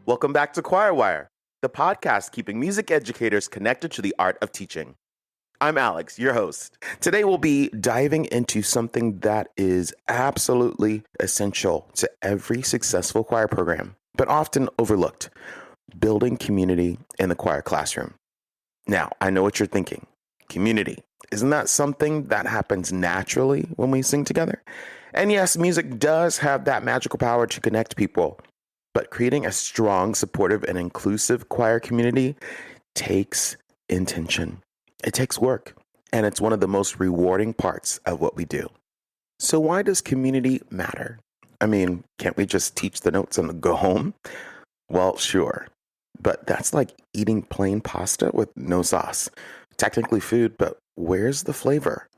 Welcome back to Choirwire, the podcast keeping music educators connected to the art of teaching. I'm Alex, your host. Today we'll be diving into something that is absolutely essential to every successful choir program, but often overlooked: building community in the choir classroom. Now, I know what you're thinking. Community. Isn't that something that happens naturally when we sing together? And yes, music does have that magical power to connect people, but creating a strong, supportive, and inclusive choir community takes intention. It takes work, and it's one of the most rewarding parts of what we do. So why does community matter? I mean, can't we just teach the notes and go home? Well, sure, but that's like eating plain pasta with no sauce. Technically food, but where's the flavor?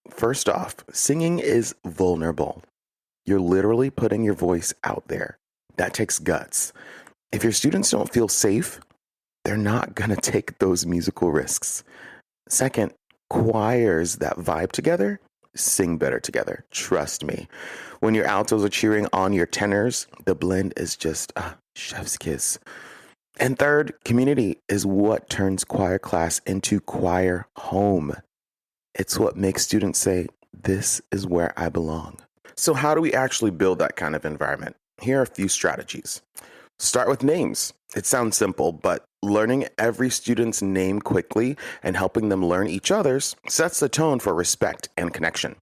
First off, singing is vulnerable. You're literally putting your voice out there. That takes guts. If your students don't feel safe, they're not going to take those musical risks. Second, choirs that vibe together sing better together. Trust me. When your altos are cheering on your tenors, the blend is just a chef's kiss. And third, community is what turns choir class into choir home. It's what makes students say, "This is where I belong." So how do we actually build that kind of environment? Here are a few strategies. Start with names. It sounds simple, but learning every student's name quickly and helping them learn each other's sets the tone for respect and connection.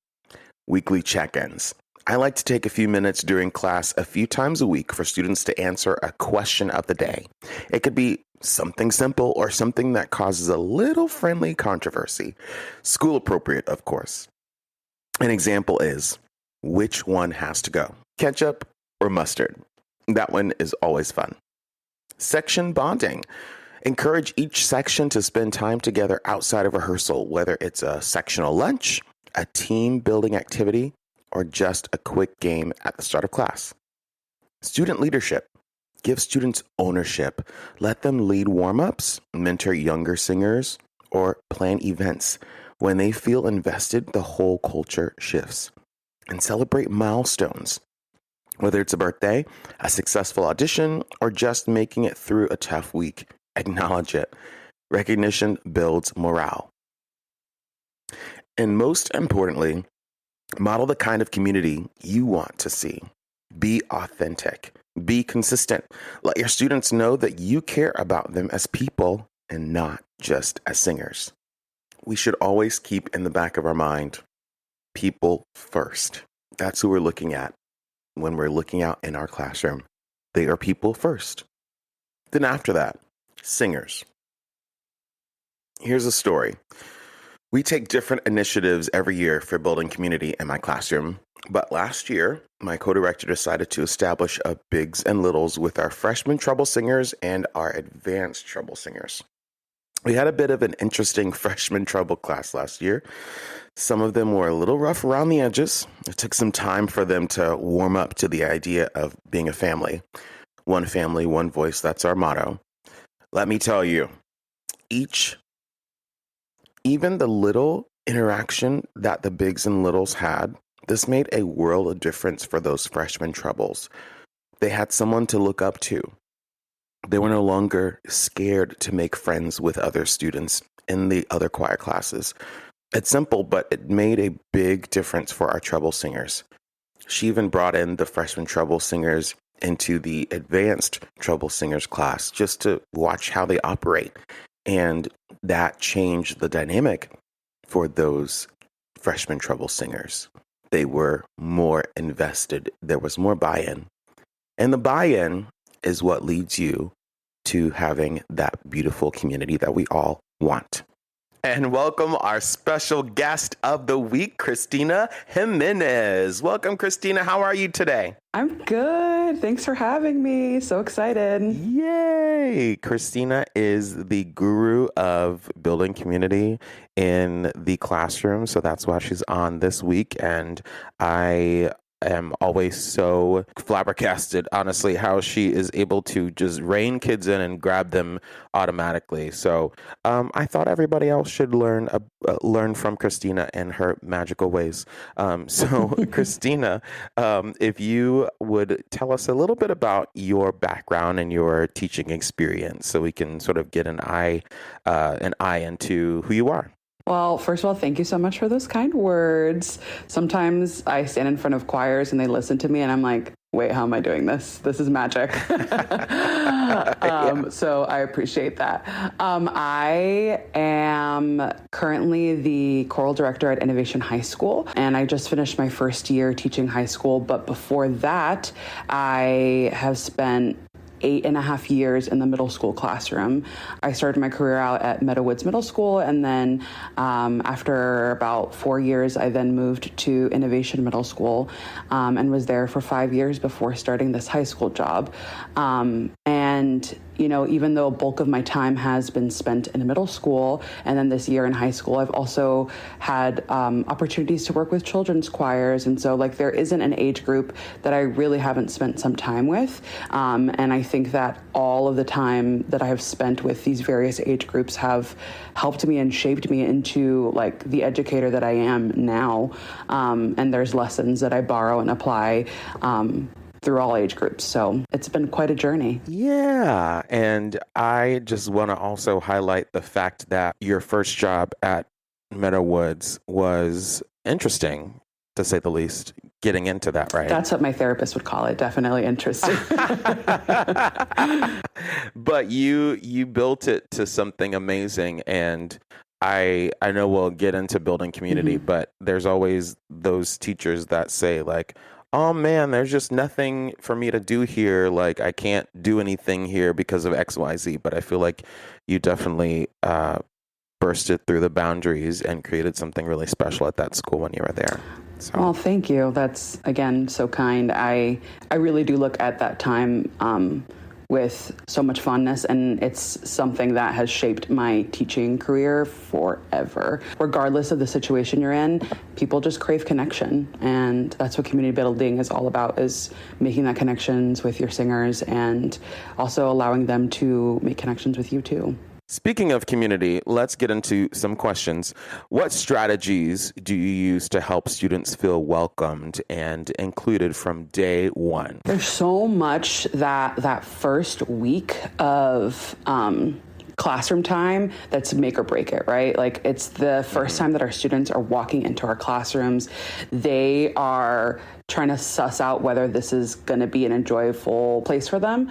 Weekly check-ins. I like to take a few minutes during class a few times a week for students to answer a question of the day. It could be something simple or something that causes a little friendly controversy. School appropriate, of course. An example is, which one has to go? Ketchup or mustard? That one is always fun. Section bonding. Encourage each section to spend time together outside of rehearsal, whether it's a sectional lunch, a team building activity, or just a quick game at the start of class. Student leadership. Give students ownership. Let them lead warm-ups, mentor younger singers, or plan events. When they feel invested, the whole culture shifts. And celebrate milestones. Whether it's a birthday, a successful audition, or just making it through a tough week, acknowledge it. Recognition builds morale. And most importantly, model the kind of community you want to see. Be authentic. Be consistent. Let your students know that you care about them as people and not just as singers. We should always keep in the back of our mind, people first. That's who we're looking at when we're looking out in our classroom. They are people first. Then after that, singers. Here's a story. We take different initiatives every year for building community in my classroom, but last year, my co-director decided to establish a bigs and littles with our freshman treble singers and our advanced treble singers. We had a bit of an interesting freshman treble class last year. Some of them were a little rough around the edges. It took some time for them to warm up to the idea of being a family. One family, one voice, that's our motto. Let me tell you, even the little interaction that the bigs and littles had, this made a world of difference for those freshman trebles. They had someone to look up to. They were no longer scared to make friends with other students in the other choir classes. It's simple, but it made a big difference for our treble singers. She even brought in the freshman treble singers into the advanced treble singers class just to watch how they operate. And that changed the dynamic for those freshman treble singers. They were more invested. There was more buy-in. And the buy-in is what leads you to having that beautiful community that we all want. And welcome our special guest of the week, Cristina Jimenez. Welcome, Cristina. How are you today? I'm good. Thanks for having me. So excited. Yay! Cristina is the guru of building community in the classroom. So that's why she's on this week. And I am always so flabbergasted, honestly, how she is able to just rein kids in and grab them automatically. So I thought everybody else should learn from Cristina and her magical ways. So Cristina, if you would tell us a little bit about your background and your teaching experience, so we can sort of get an eye into who you are. Well, first of all, thank you so much for those kind words. Sometimes I stand in front of choirs and they listen to me and I'm like, wait, how am I doing this? This is magic. So I appreciate that. I am currently the choral director at Innovation High School, and I just finished my first year teaching high school. But before that, I have spent 8.5 years in the middle school classroom. I started my career out at Meadowwoods Middle School, and then after about 4 years, I then moved to Innovation Middle School and was there for 5 years before starting this high school job. And you know, even though a bulk of my time has been spent in middle school and then this year in high school, I've also had opportunities to work with children's choirs. And so like there isn't an age group that I really haven't spent some time with. And I think that all of the time that I have spent with these various age groups have helped me and shaped me into like the educator that I am now. And there's lessons that I borrow and apply through all age groups. So it's been quite a journey. Yeah. And I just want to also highlight the fact that your first job at Meadowwoods was interesting, to say the least, getting into that, right? That's what my therapist would call it. Definitely interesting. But you built it to something amazing. And I know we'll get into building community, but there's always those teachers that say like, oh man, there's just nothing for me to do here. Like I can't do anything here because of XYZ. But I feel like you definitely bursted through the boundaries and created something really special at that school when you were there. So. Well, thank you. That's, again, so kind. I really do look at that time with so much fondness, and it's something that has shaped my teaching career forever. Regardless of the situation you're in, people just crave connection, and that's what community building is all about, is making that connections with your singers and also allowing them to make connections with you too. Speaking of community, let's get into some questions. What strategies do you use to help students feel welcomed and included from day one? There's so much that first week of classroom time that's make or break it, right? Like it's the first time that our students are walking into our classrooms. They are trying to suss out whether this is going to be an enjoyable place for them,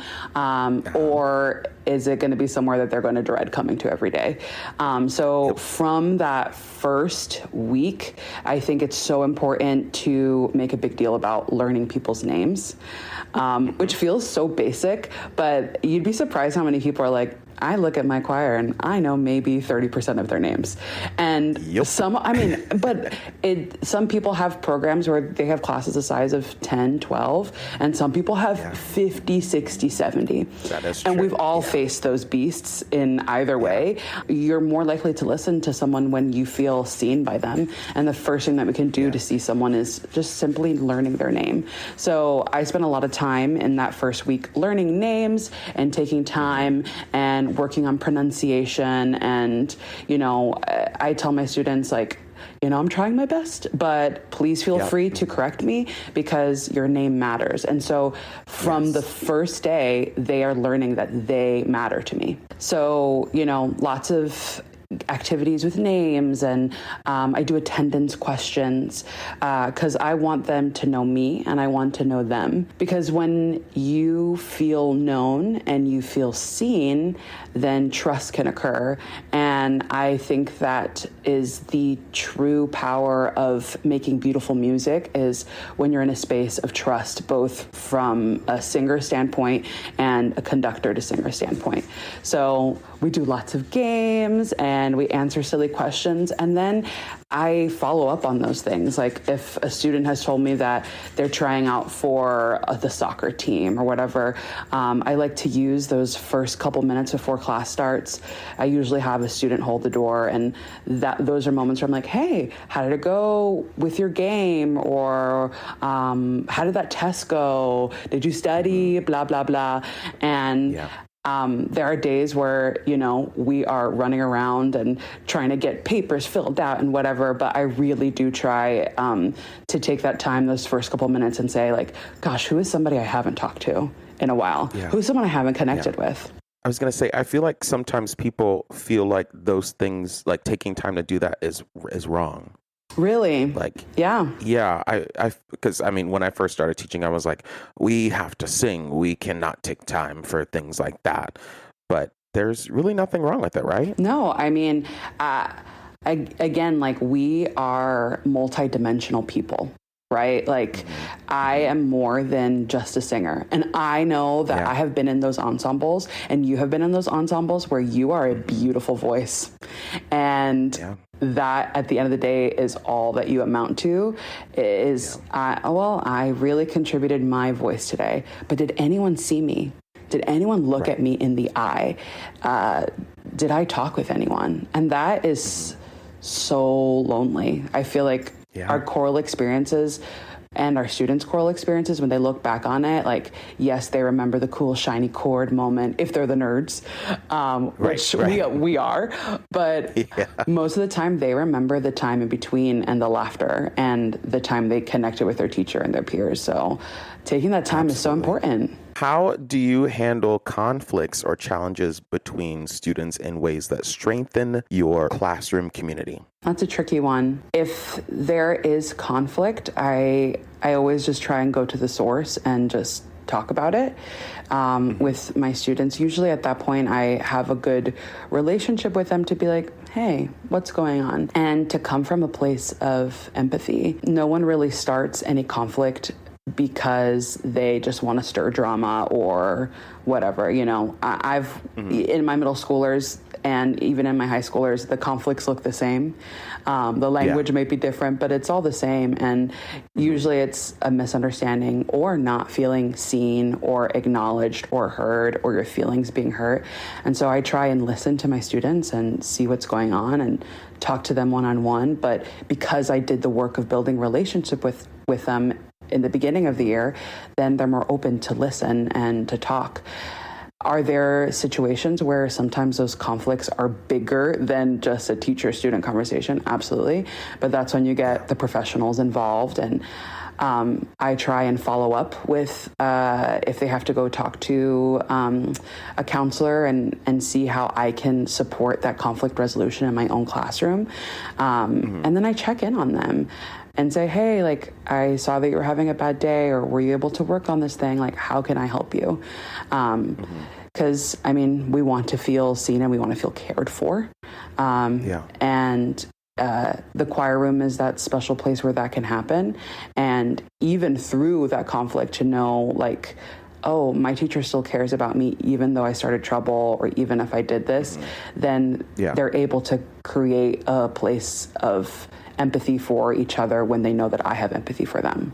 or is it going to be somewhere that they're going to dread coming to every day? So from that first week, I think it's so important to make a big deal about learning people's names, which feels so basic, but you'd be surprised how many people are like, I look at my choir and I know maybe 30% of their names. And some people have programs where they have classes the size of 10, 12, and some people have 50, 60, 70. That is true. And we've all faced those beasts in either way. You're more likely to listen to someone when you feel seen by them. And the first thing that we can do to see someone is just simply learning their name. So I spent a lot of time in that first week learning names and taking time and working on pronunciation. And, you know, I tell my students, like, you know, I'm trying my best, but please feel free to correct me because your name matters. And so from the first day, they are learning that they matter to me. So, you know, lots of activities with names, and I do attendance questions because I want them to know me and I want to know them. Because when you feel known and you feel seen, then trust can occur. And I think that is the true power of making beautiful music, is when you're in a space of trust, both from a singer standpoint and a conductor to singer standpoint. So we do lots of games and we answer silly questions. And then I follow up on those things. Like if a student has told me that they're trying out for the soccer team or whatever, I like to use those first couple minutes before class starts. I usually have a student hold the door, and those are moments where I'm like, hey, how did it go with your game? Or how did that test go? Did you study? Blah, blah, blah. And there are days where, we are running around and trying to get papers filled out and whatever, but I really do try to take that time, those first couple minutes, and say like, gosh, who is somebody I haven't talked to in a while? Yeah. Who's someone I haven't connected with? I was going to say, I feel like sometimes people feel like those things, like taking time to do that is wrong. Really? Like, yeah. Because when I first started teaching, I was like, we have to sing. We cannot take time for things like that. But there's really nothing wrong with it, right? No, again, like we are multidimensional people. Right? Like I am more than just a singer. And I know that I have been in those ensembles, and you have been in those ensembles where you are a beautiful voice. And that at the end of the day is all that you amount to is, I really contributed my voice today, but did anyone see me? Did anyone look at me in the eye? Did I talk with anyone? And that is so lonely. I feel like our choral experiences and our students' choral experiences, when they look back on it, like, yes, they remember the cool shiny chord moment if they're the nerds, which we are. But most of the time they remember the time in between and the laughter and the time they connected with their teacher and their peers. So taking that time is so important. How do you handle conflicts or challenges between students in ways that strengthen your classroom community? That's a tricky one. If there is conflict, I always just try and go to the source and just talk about it with my students. Usually at that point, I have a good relationship with them to be like, hey, what's going on? And to come from a place of empathy. No one really starts any conflict because they just want to stir drama or whatever. I've in my middle schoolers and even in my high schoolers, the conflicts look the same. The language may be different, but it's all the same. And usually it's a misunderstanding or not feeling seen or acknowledged or heard, or your feelings being hurt. And so I try and listen to my students and see what's going on and talk to them one-on-one. But because I did the work of building relationship with them in the beginning of the year, then they're more open to listen and to talk. Are there situations where sometimes those conflicts are bigger than just a teacher-student conversation? Absolutely. But that's when you get the professionals involved. And I try and follow up with, if they have to go talk to a counselor and see how I can support that conflict resolution in my own classroom. And then I check in on them and say, hey, like, I saw that you were having a bad day, or were you able to work on this thing? Like, how can I help you? Because, we want to feel seen and we want to feel cared for. And the choir room is that special place where that can happen. And even through that conflict, to know, like, oh, my teacher still cares about me, even though I started trouble, or even if I did this, then they're able to create a place of empathy for each other when they know that I have empathy for them.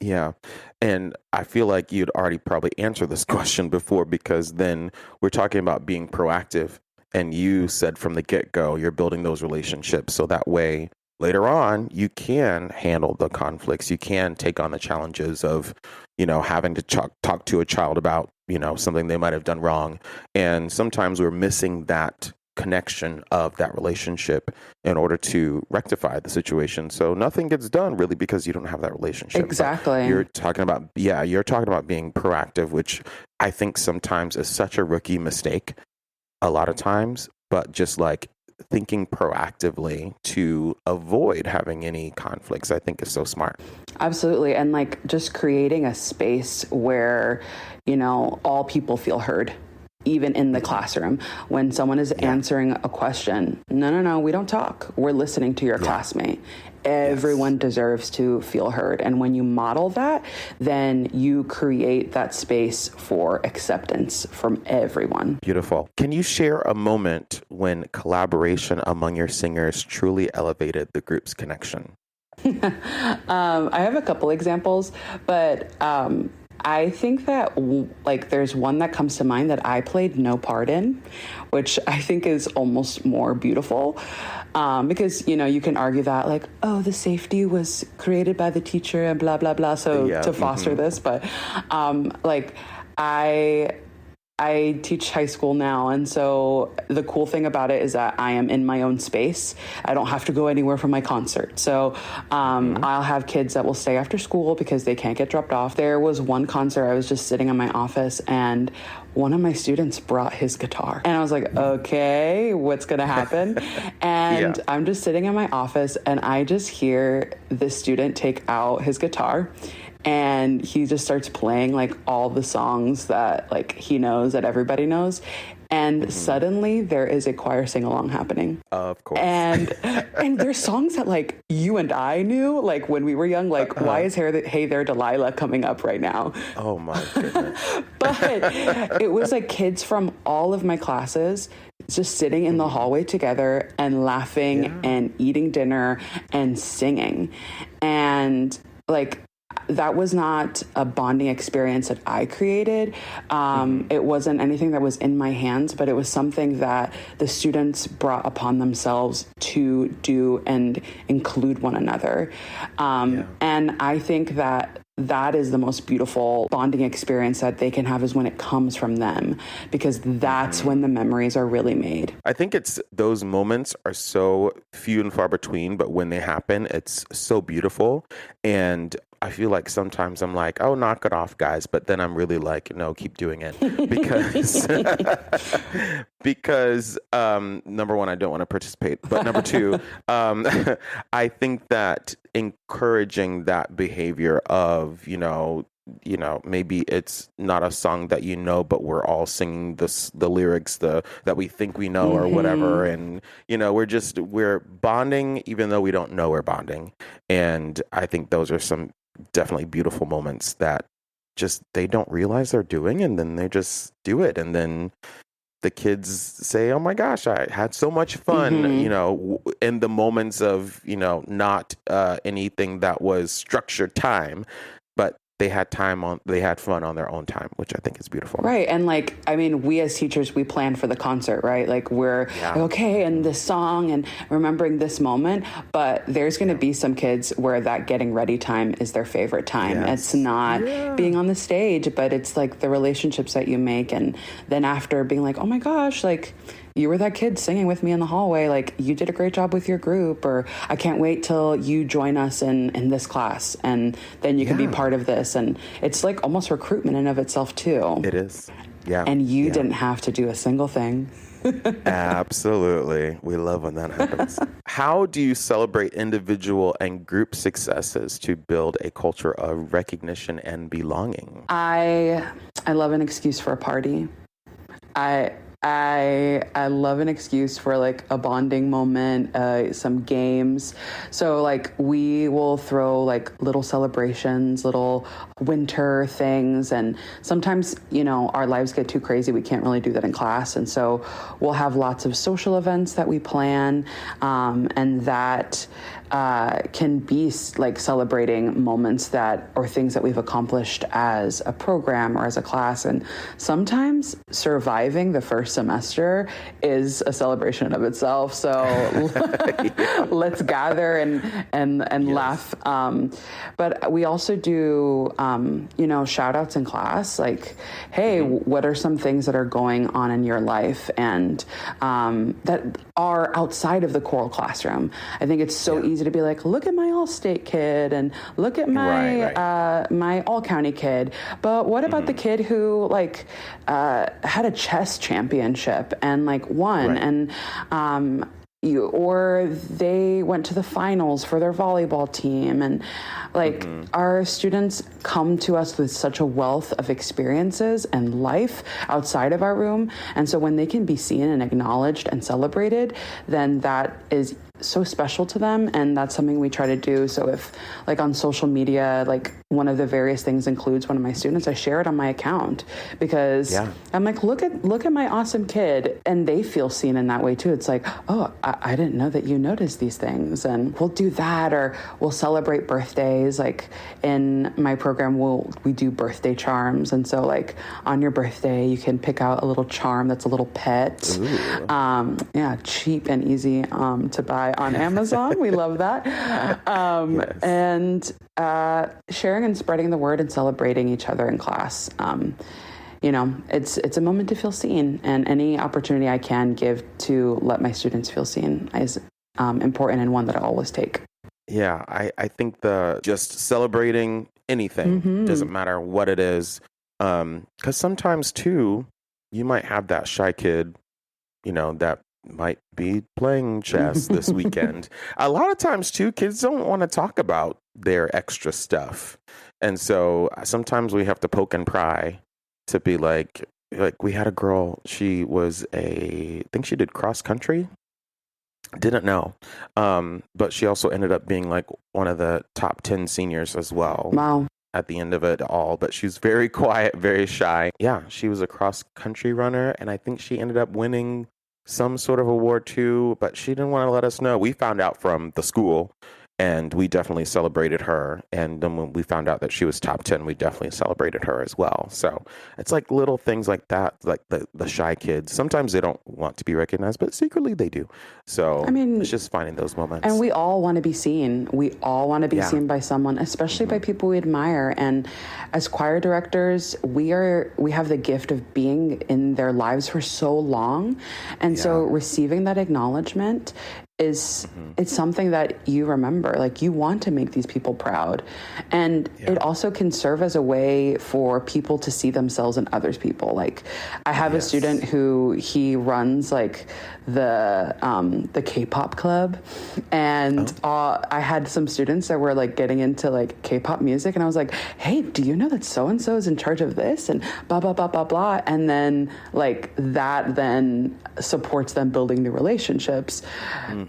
Yeah. And I feel like you'd already probably answered this question before, because then we're talking about being proactive. And you said from the get-go, you're building those relationships so that way later on you can handle the conflicts. You can take on the challenges of, having to talk to a child about, something they might have done wrong. And sometimes we're missing that connection of that relationship in order to rectify the situation. So nothing gets done really because you don't have that relationship. Exactly. But you're talking about being proactive, which I think sometimes is such a rookie mistake a lot of times, but just like thinking proactively to avoid having any conflicts, I think is so smart. Absolutely. And like just creating a space where, all people feel heard. even in the classroom. When someone is answering a question, no, we don't talk. We're listening to your classmate. Everyone deserves to feel heard. And when you model that, then you create that space for acceptance from everyone. Beautiful. Can you share a moment when collaboration among your singers truly elevated the group's connection? I have a couple examples, but I think that like there's one that comes to mind that I played no part in, which I think is almost more beautiful, because, you know, you can argue that like, oh, the safety was created by the teacher and blah, blah, blah. So to foster this, but like I teach high school now. And so the cool thing about it is that I am in my own space. I don't have to go anywhere for my concert. So I'll have kids that will stay after school because they can't get dropped off. There was one concert, I was just sitting in my office and one of my students brought his guitar. And I was like, okay, what's going to happen? And I'm just sitting in my office and I just hear this student take out his guitar. And he just starts playing like all the songs that like he knows, that everybody knows. And suddenly there is a choir sing-along happening. Of course. And there's songs that like you and I knew, like when we were young, like why is Hey There Delilah coming up right now? Oh my goodness. But it was like kids from all of my classes just sitting in the hallway together and laughing and eating dinner and singing. And like, that was not a bonding experience that I created. It wasn't anything that was in my hands, but it was something that the students brought upon themselves to do and include one another. And I think that that is the most beautiful bonding experience that they can have, is when it comes from them, because that's when the memories are really made. I think it's those moments are so few and far between, but when they happen, it's so beautiful. And I feel like sometimes I'm like, oh, knock it off, guys. But then I'm really like, no, keep doing it. Because number one, I don't want to participate. But number two, I think that encouraging that behavior of, maybe it's not a song that you know, but we're all singing the lyrics that we think we know or whatever. And, we're bonding even though we don't know we're bonding. And I think those are some definitely beautiful moments that just they don't realize they're doing, and then they just do it. And then the kids say, oh my gosh, I had so much fun, in the moments of, not anything that was structured time, but they had fun on their own time, which I think is beautiful. Right. And like, I mean, we as teachers, we plan for the concert, right? Like we're okay, and this song and remembering this moment, but there's going to be some kids where that getting ready time is their favorite time. Yes. It's not being on the stage, but it's like the relationships that you make. And then after being like, oh my gosh, like you were that kid singing with me in the hallway. Like you did a great job with your group, or I can't wait till you join us in this class. And then you can be part of this. And it's like almost recruitment in of itself too. It is. Yeah. And you didn't have to do a single thing. Absolutely. We love when that happens. How do you celebrate individual and group successes to build a culture of recognition and belonging? I love an excuse for a party. I love an excuse for like a bonding moment, some games. So like we will throw like little celebrations, little winter things. And sometimes, our lives get too crazy. We can't really do that in class. And so we'll have lots of social events that we plan. And that can be like celebrating moments or things that we've accomplished as a program or as a class. And sometimes surviving the first semester is a celebration of itself. So let's gather and laugh. But we also do, shout outs in class, like, hey, what are some things that are going on in your life and that are outside of the choral classroom? I think it's so easy to be like, look at my all-state kid and look at my my all-county kid. But what about the kid who had a chess championship and won? And or they went to the finals for their volleyball team. And like our students come to us with such a wealth of experiences and life outside of our room. And so when they can be seen and acknowledged and celebrated, then that is so special to them. And that's something we try to do. So if like on social media, like one of the various things includes one of my students, I share it on my account because I'm like, look at my awesome kid. And they feel seen in that way too. It's like, oh, I didn't know that you noticed these things. And we'll do that, or we'll celebrate birthdays. Like in my program, we do birthday charms. And so like on your birthday, you can pick out a little charm that's a little pet. Cheap and easy to buy on Amazon. We love that. And sharing and spreading the word and celebrating each other in class. It's a moment to feel seen, and any opportunity I can give to let my students feel seen is important, and one that I always take. Yeah, I think just celebrating anything, doesn't matter what it is, because sometimes too, you might have that shy kid, that might be playing chess this weekend. A lot of times too, kids don't want to talk about their extra stuff. And so sometimes we have to poke and pry to be like we had a girl, she was I think she did cross country. Didn't know. But she also ended up being like one of the top 10 seniors as well. Wow. At the end of it all, but she's very quiet, very shy. Yeah, she was a cross country runner, and I think she ended up winning some sort of award too, but she didn't want to let us know. We found out from the school, and we definitely celebrated her. And then when we found out that she was top 10, we definitely celebrated her as well. So it's like little things like that, like the shy kids. Sometimes they don't want to be recognized, but secretly they do. So it's just finding those moments. And we all want to be seen. We all want to be seen by someone, especially by people we admire. And as choir directors, we have the gift of being in their lives for so long. And so receiving that acknowledgement it's something that you remember. Like, you want to make these people proud. And it also can serve as a way for people to see themselves in others people. Like, I have a student who he runs like the K-pop club, and I had some students that were like getting into like K-pop music, and I was like, hey, do you know that so-and-so is in charge of this, and blah blah blah blah blah. And then like that then supports them building the relationships.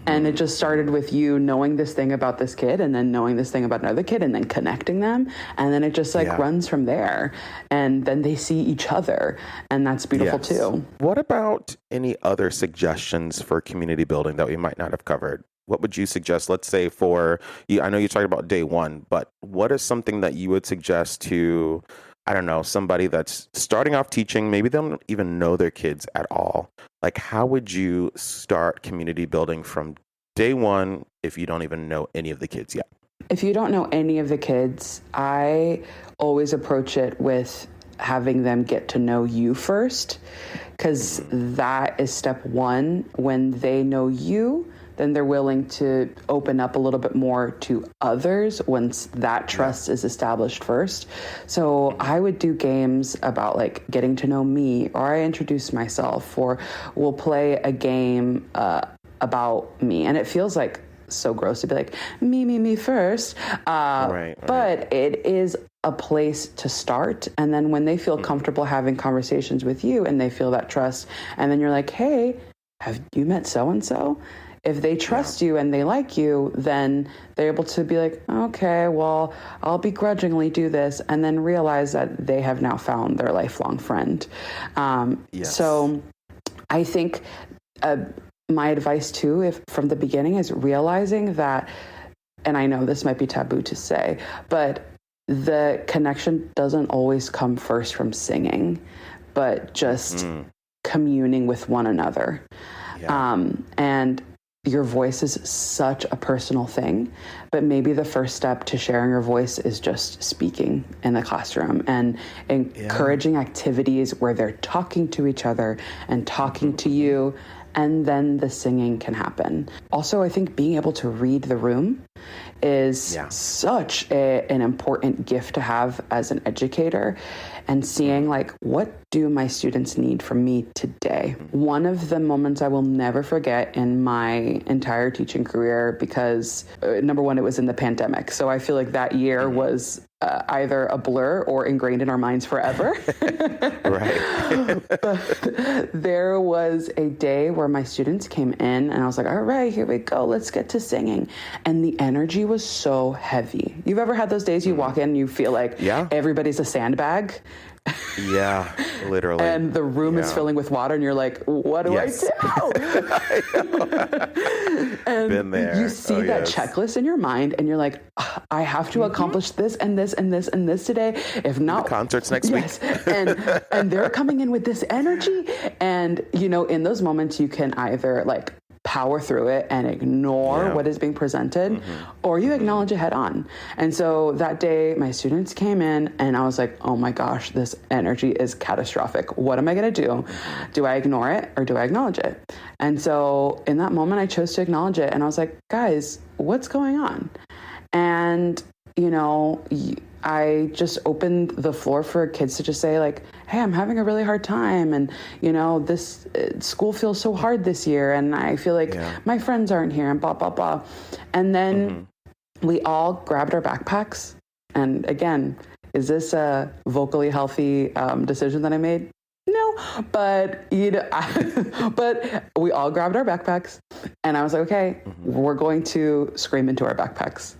And it just started with you knowing this thing about this kid, and then knowing this thing about another kid, and then connecting them, and then it just like runs from there, and then they see each other, and that's beautiful too. What about any other suggestions for community building that we might not have covered? What would you suggest? Let's say for you, I know you talked about day one, but what is something that you would suggest to, I don't know, somebody that's starting off teaching, maybe they don't even know their kids at all. Like, how would you start community building from day one if you don't even know any of the kids yet? If you don't know any of the kids, I always approach it with having them get to know you first, because that is step one. When they know you, then they're willing to open up a little bit more to others once that trust is established first. So I would do games about like getting to know me, or I introduce myself, or we'll play a game about me. And it feels like so gross to be like, me first. But it is a place to start. And then when they feel comfortable having conversations with you and they feel that trust, and then you're like, hey, have you met so-and-so? If they trust you and they like you, then they're able to be like, okay, well, I'll begrudgingly do this, and then realize that they have now found their lifelong friend. So I think my advice too, if from the beginning, is realizing that, and I know this might be taboo to say, but the connection doesn't always come first from singing, but just communing with one another. And your voice is such a personal thing, but maybe the first step to sharing your voice is just speaking in the classroom and encouraging activities where they're talking to each other and talking to you, and then the singing can happen. Also, I think being able to read the room is such an important gift to have as an educator. and seeing like, what do my students need from me today? One of the moments I will never forget in my entire teaching career, because number one, it was in the pandemic. So I feel like that year was either a blur or ingrained in our minds forever. Right. But there was a day where my students came in and I was like, all right, here we go. Let's get to singing. And the energy was so heavy. You've ever had those days you walk in and you feel like everybody's a sandbag? Yeah, literally. And the room is filling with water and you're like, what do I do? And been there. You see that checklist in your mind and you're like, I have to accomplish this and this and this and this today. If not, the concerts next week. and they're coming in with this energy. And, you know, in those moments you can either like power through it and ignore what is being presented, or you acknowledge it head on. And so that day my students came in and I was like, oh my gosh, this energy is catastrophic. What am I going to do? Do I ignore it or do I acknowledge it? And so in that moment I chose to acknowledge it. And I was like, guys, what's going on? And, you know, I just opened the floor for kids to just say like, hey, I'm having a really hard time. And, you know, this school feels so hard this year. And I feel like my friends aren't here and blah, blah, blah. And then we all grabbed our backpacks. And again, is this a vocally healthy decision that I made? No, but you know, but we all grabbed our backpacks and I was like, okay, we're going to scream into our backpacks.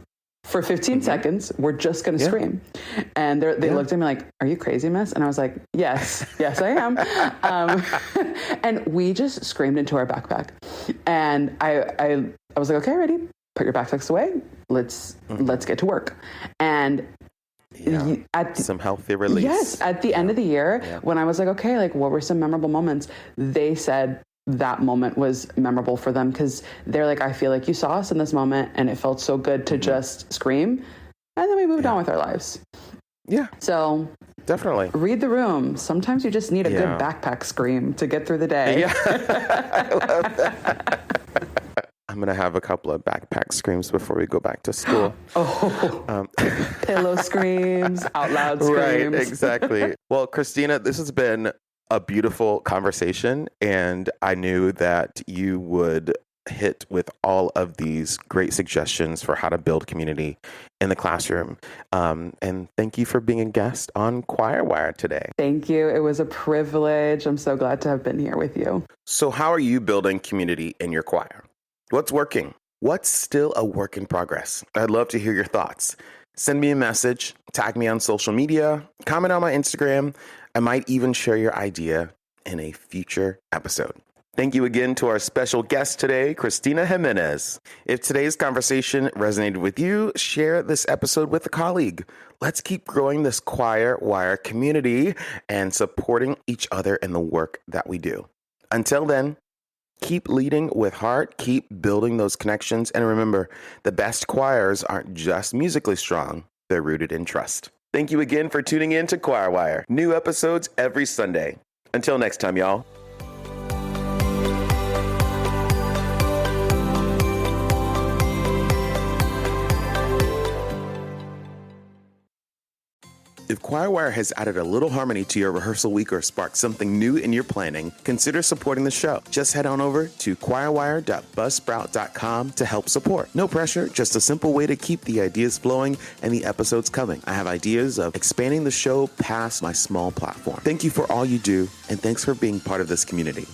For 15 seconds, we're just going to scream. And they looked at me like, are you crazy, miss? And I was like, yes, I am. And we just screamed into our backpack. And I was like, okay, ready? Put your backpacks away. Let's get to work. And some healthy release. Yes. At the end of the year, when I was like, okay, like what were some memorable moments? They said, that moment was memorable for them because they're like, I feel like you saw us in this moment and it felt so good to just scream. And then we moved on with our lives. Yeah. So definitely read the room. Sometimes you just need a good backpack scream to get through the day. Yeah. I love that. I'm going to have a couple of backpack screams before we go back to school. Pillow screams, out loud screams. Right, exactly. Well, Cristina, this has been a beautiful conversation, and I knew that you would hit with all of these great suggestions for how to build community in the classroom. And thank you for being a guest on Choirwire today. Thank you. It was a privilege. I'm so glad to have been here with you. So how are you building community in your choir? What's working? What's still a work in progress? I'd love to hear your thoughts. Send me a message, tag me on social media, comment on my Instagram. I might even share your idea in a future episode. Thank you again to our special guest today, Cristina Jimenez. If today's conversation resonated with you, share this episode with a colleague. Let's keep growing this Choirwire community and supporting each other in the work that we do. Until then, keep leading with heart, keep building those connections, and remember, the best choirs aren't just musically strong, they're rooted in trust. Thank you again for tuning in to Choirwire. New episodes every Sunday. Until next time, y'all. If Choirwire has added a little harmony to your rehearsal week or sparked something new in your planning, consider supporting the show. Just head on over to choirwire.buzzsprout.com to help support. No pressure, just a simple way to keep the ideas flowing and the episodes coming. I have ideas of expanding the show past my small platform. Thank you for all you do, and thanks for being part of this community.